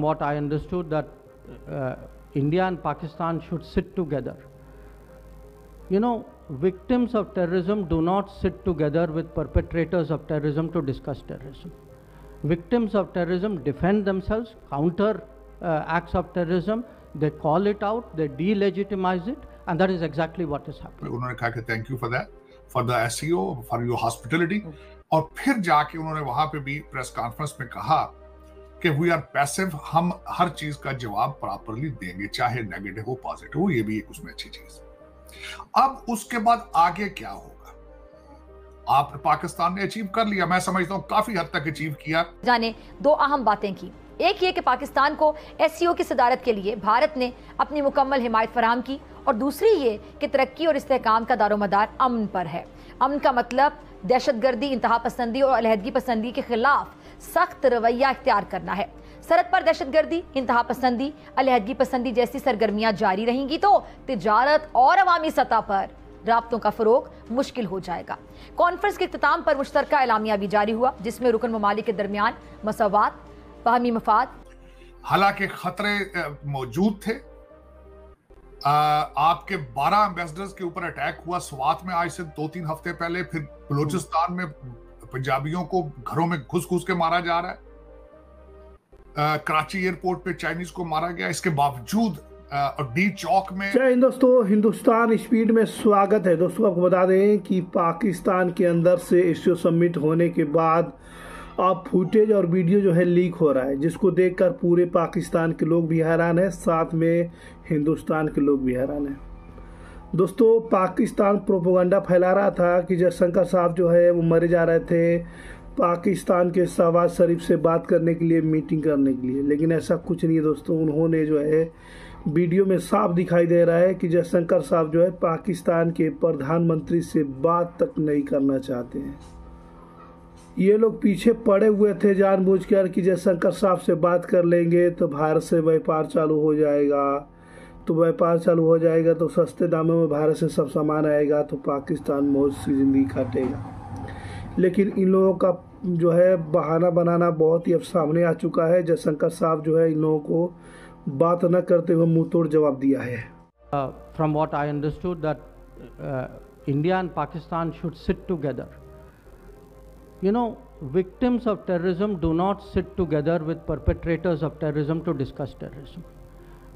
what I understood, that India and Pakistan should sit together. You know, victims of terrorism do not sit together with perpetrators of terrorism to discuss terrorism. Victims of terrorism defend themselves, counter acts of terrorism, they call it out, they delegitimize it, and that is exactly what is happening. उन्होंने कहा कि thank you for that, for the SEO, for your hospitality. और फिर जाके उन्होंने वहां पे भी प्रेस कॉन्फ्रेंस में कहा कि वी आर पैसिव, हम हर चीज का जवाब प्रॉपरली देंगे, चाहे नेगेटिव हो पॉजिटिव हो। ये भी एक उसमें अच्छी चीज। अब उसके बाद आगे क्या होगा? आप पाकिस्तान ने अचीव कर लिया, मैं समझता हूं काफी हद तक अचीव किया। जाने दो अहम बातें की। एक ये कि पाकिस्तान को एससीओ की सदारत के लिए भारत ने अपनी मुकम्मल हिमायत फराहम की, और दूसरी ये कि तरक्की और इस्तेहकाम का दारोमदार अमन पर है। अमन का मतलब दहशतगर्दी, इंतहा पसंदी और अलहदगी पसंदी के खिलाफ सख्त रवैया इख्तियार करना है। सरहद पर दहशतगर्दी, इंतहा पसंदी, अलहदगी पसंदी जैसी सरगर्मियां जारी रहेंगी तो तिजारत और अवामी सतह पर राब्तों का फरोग मुश्किल हो जाएगा। कॉन्फ्रेंस के इख्तिताम पर मुश्तरका एलामिया भी जारी हुआ, जिसमें रुकन ममालिक के दरमियान मसावात, बाहमी मफाद। हालांकि खतरे मौजूद थे। आपके 12 एम्बेसडर्स के ऊपर अटैक हुआ स्वात में आज से 2-3 हफ्ते पहले। फिर बलूचिस्तान में पंजाबियों को घरों में घुस के मारा जा रहा है। कराची एयरपोर्ट पे चाइनीज को मारा गया। इसके बावजूद डी चौक में। जय हिंद दोस्तों, हिंदुस्तान स्पीड में स्वागत है। दोस्तों आपको बता दें कि पाकिस्तान के अंदर से एससीओ समिट होने के बाद अब फुटेज और वीडियो जो है लीक हो रहा है, जिसको देखकर पूरे पाकिस्तान के लोग भी हैरान हैं, साथ में हिंदुस्तान के लोग भी हैरान हैं। दोस्तों पाकिस्तान प्रोपेगेंडा फैला रहा था कि जयशंकर साहब जो है वो मरे जा रहे थे पाकिस्तान के शहबाज शरीफ से बात करने के लिए, मीटिंग करने के लिए, लेकिन ऐसा कुछ नहीं है दोस्तों। उन्होंने जो है वीडियो में साफ दिखाई दे रहा है कि जयशंकर साहब जो है पाकिस्तान के प्रधानमंत्री से बात तक नहीं करना चाहते हैं। ये लोग पीछे पड़े हुए थे जानबूझकर कि जयशंकर साहब से बात कर लेंगे तो भारत से व्यापार चालू हो जाएगा, तो व्यापार चालू हो जाएगा तो सस्ते दामों में भारत से सब सामान आएगा, तो पाकिस्तान मौज सी जिंदगी काटेगा। लेकिन इन लोगों का जो है बहाना बनाना बहुत ही अब सामने आ चुका है। जयशंकर साहब जो है इन लोगों को बात न करते हुए मुंह तोड़ जवाब दिया है। From what I understood, that India and Pakistan should sit together. You know, victims of terrorism do not sit together with perpetrators of terrorism to discuss terrorism.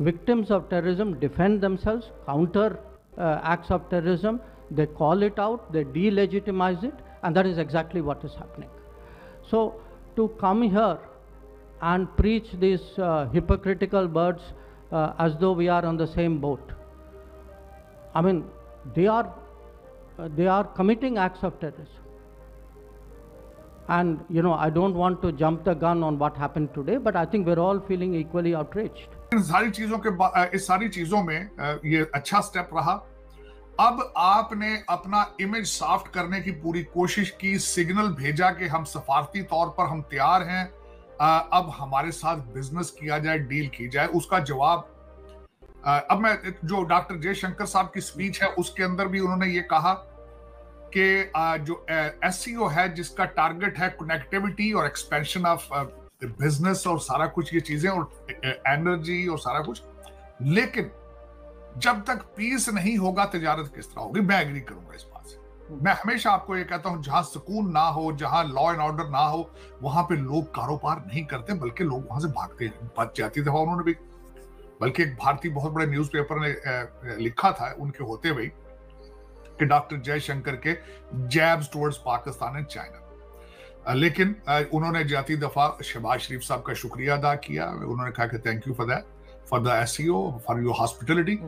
Victims of terrorism defend themselves, counter acts of terrorism, they call it out, they delegitimize it, and that is exactly what is happening. So to come here and preach these hypocritical words as though we are on the same boat, I mean, they are committing acts of terrorism. And you know, I don't want to jump the gun on what happened today, but I think we're all feeling equally outraged. इस सारी चीजों में ये अच्छा step रहा। अब आपने अपना इमेज सॉफ्ट करने की पूरी कोशिश की, सिग्नल भेजा कि हम सफारती तौर पर हम तैयार हैं, अब हमारे साथ बिजनेस किया जाए, डील की जाए। उसका जवाब अब मैं जो डॉक्टर जयशंकर साहब की स्पीच है उसके अंदर भी उन्होंने ये कहा कि जो एससीओ है जिसका टारगेट है कनेक्टिविटी और एक्सपेंशन ऑफ बिजनेस और सारा कुछ ये चीजें और एनर्जी और सारा कुछ, लेकिन जब तक पीस नहीं होगा तिजारत किस तरह होगी? मैं एग्री करूंगा इस बात से। मैं हमेशा आपको ये कहता हूं, जहां सुकून ना हो, जहां लॉ एंड ऑर्डर ना हो, वहां पे लोग कारोबार नहीं करते, बल्कि लोग वहां से भागते हैं। बात जाती दफा उन्होंने भी, बल्कि एक भारतीय बहुत बड़े न्यूज़पेपर ने लिखा था उनके होते हुए कि डॉक्टर जयशंकर के jabs towards Pakistan and China. लेकिन उन्होंने जाती दफा शहबाज शरीफ साहब का शुक्रिया अदा किया। उन्होंने कहा कि thank you for that, for the SEO, for your hospitality.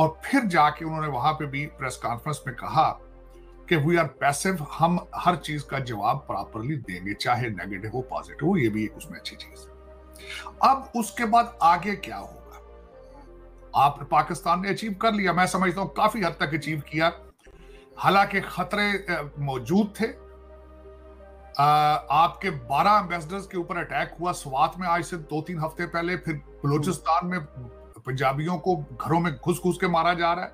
और फिर जाके उन्होंने वहां पे भी प्रेस कॉन्फ्रेंस में कहा कि वी आर पैसिव, हम हर चीज का जवाब प्रॉपरली देंगे, चाहे नेगेटिव हो पॉजिटिव हो। ये भी एक उसमें अच्छी चीज। अब उसके बाद आगे क्या होगा? आप पाकिस्तान ने अचीव कर लिया, मैं समझता हूं काफी हद तक अचीव किया। हालांकि खतरे मौजूद थे। आपके 12 एम्बेसडर्स के ऊपर अटैक हुआ स्वात में आज से 2-3 हफ्ते पहले। फिर बलूचिस्तान में पंजाबियों को घरों में घुस के मारा जा रहा है।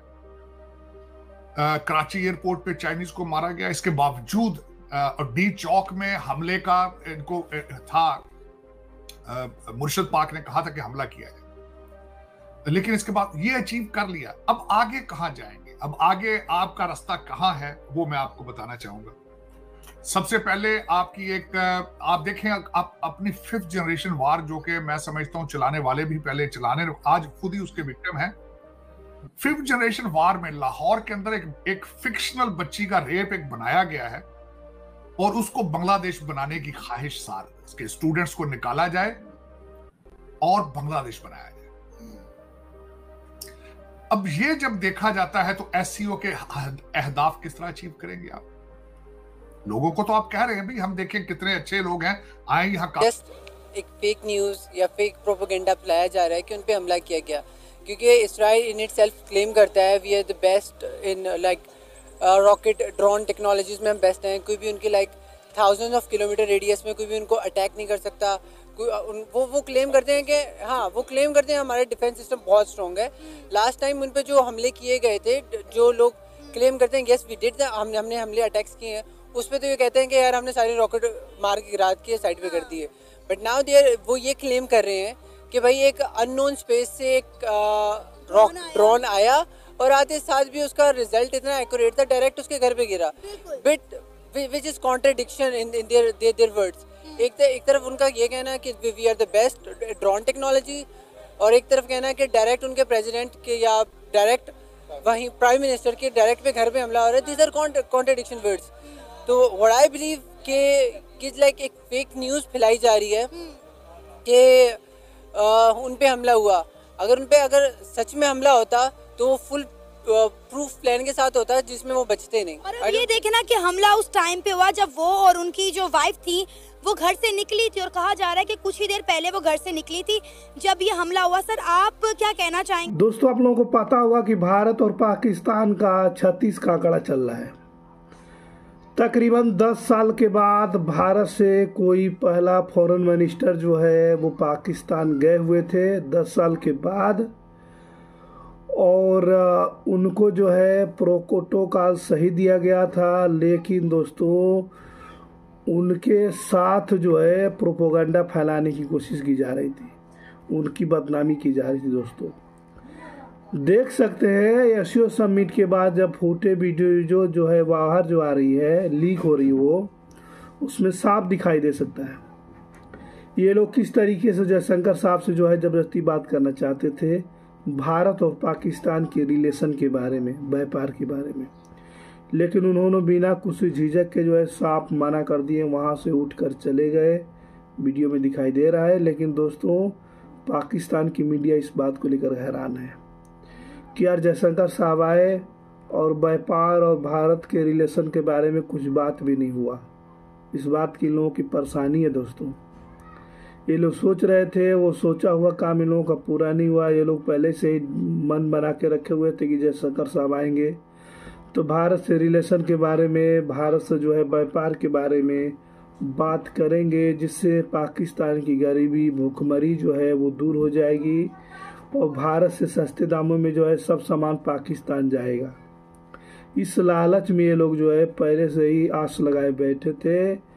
कराची एयरपोर्ट पे चाइनीज को मारा गया। इसके बावजूद डी चौक में हमले का इनको था मुर्शद पाक ने कहा था कि हमला किया जाए, लेकिन इसके बाद ये अचीव कर लिया। अब आगे कहां जाएंगे, अब आगे आपका रास्ता कहां है, वो मैं आपको बताना चाहूंगा। सबसे पहले आपकी एक आप देखें, आप अपनी 5th जनरेशन वार, जो कि मैं समझता हूं चलाने वाले भी पहले चलाने, आज खुद ही उसके विक्टिम हैं। 5th जनरेशन वार में लाहौर के अंदर एक फिक्शनल बच्ची का रेप एक बनाया गया है और उसको बांग्लादेश बनाने की ख्वाहिश सार, इसके स्टूडेंट्स को निकाला जाए और बांग्लादेश बनाया जाए। अब ये जब देखा जाता है तो एससीओ के अहदाफ किस तरह अचीव करेंगे आप? लोगों को तो आप कह रहे हैं भाई हम देखें कितने अच्छे लोग हैं, आए यहाँ का एक फेक न्यूज या फेक प्रोपेगेंडा फैलाया जा रहा है कि उन पे हमला किया गया, क्योंकि Israel in itself claim करता है we are the best in like rocket drone technologies में हम बेस्ट हैं। कोई भी उनके like thousands of kilometre radius में कोई भी उनको अटैक नहीं कर सकता। वो क्लेम करते हैं कि हाँ, वो क्लेम करते हैं हमारे डिफेंस सिस्टम बहुत स्ट्रॉन्ग है। लास्ट टाइम उन पे जो हमले किए गए थे, जो लोग क्लेम करते हैं यस वी डिड, हमने हमले अटैक्स किए हैं, उस पर तो ये कहते हैं कि यार हमने सारे रॉकेट मार के गिरा के साइड पे कर दिए। बट नाउ वो ये क्लेम कर रहे हैं कि भाई एक अननोन स्पेस से एक ड्रोन आया और आते साथ भी उसका रिजल्ट इतना एक्यूरेट था, डायरेक्ट उसके घर पे गिरा। But which is contradiction in their words. एक तरफ उनका ये कहना है कि we are the best drone technology, और एक तरफ कहना है कि डायरेक्ट उनके प्रेसिडेंट के या डायरेक्ट वहीं प्राइम मिनिस्टर के डायरेक्ट पे घर पे हमला हो रहा है। These are contradiction words. तो व्हाट आई बिलीव कि लाइक एक फेक न्यूज़ फैलाई जा रही है कि उन पे हमला हुआ। अगर सच में हमला होता तो वो फुल प्रूफ प्लान के साथ होता है जिसमें वो बचते नहीं। और अब ये देखे ना कि हमला उस टाइम पे हुआ जब वो और उनकी जो वाइफ थी वो घर से निकली थी, और कहा जा रहा है कि कुछ ही देर पहले वो घर से निकली थी जब ये हमला हुआ। सर आप क्या कहना चाहेंगे? दोस्तों, आप लोगों को पता होगा कि भारत और पाकिस्तान का 36 का आंकड़ा चल रहा है। तकरीबन 10 साल के बाद भारत से कोई पहला फॉरेन मिनिस्टर जो है वो पाकिस्तान गए हुए थे 10 साल के बाद, और उनको जो है प्रोटोकॉल सही दिया गया था। लेकिन दोस्तों, उनके साथ जो है प्रोपेगेंडा फैलाने की कोशिश की जा रही थी, उनकी बदनामी की जा रही थी। दोस्तों देख सकते हैं एससीओ समिट के बाद जब फूटे वीडियो जो है बाहर जो आ रही है, लीक हो रही है, वो उसमें साफ दिखाई दे सकता है ये लोग किस तरीके से जयशंकर साहब से जो है जबरदस्ती बात करना चाहते थे भारत और पाकिस्तान के रिलेशन के बारे में, व्यापार के बारे में। लेकिन उन्होंने बिना कुछ झिझक के जो है साफ मना कर दिए, वहाँ से उठकर चले गए। वीडियो में दिखाई दे रहा है। लेकिन दोस्तों, पाकिस्तान की मीडिया इस बात को लेकर हैरान है कि यार जयशंकर साहब आए और व्यापार और भारत के रिलेशन के बारे में कुछ बात भी नहीं हुआ। इस बात की लोगों की परेशानी है। दोस्तों ये लोग सोच रहे थे, वो सोचा हुआ काम इन लोगों का पूरा नहीं हुआ। ये लोग पहले से ही मन बना के रखे हुए थे कि जयशंकर साहब आएंगे तो भारत से रिलेशन के बारे में, भारत से जो है व्यापार के बारे में बात करेंगे, जिससे पाकिस्तान की गरीबी भूखमरी जो है वो दूर हो जाएगी और भारत से सस्ते दामों में जो है सब सामान पाकिस्तान जाएगा। इस लालच में ये लोग जो है पहले से ही आस लगाए बैठे थे।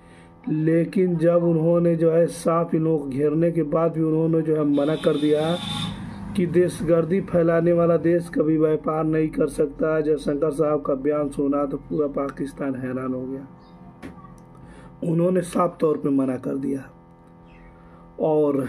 लेकिन जब उन्होंने जो है साफ इन लोग घेरने के बाद भी उन्होंने जो है मना कर दिया कि देशगर्दी फैलाने वाला देश कभी व्यापार नहीं कर सकता। जयशंकर साहब का बयान सुना तो पूरा पाकिस्तान हैरान हो गया। उन्होंने साफ तौर पे मना कर दिया। और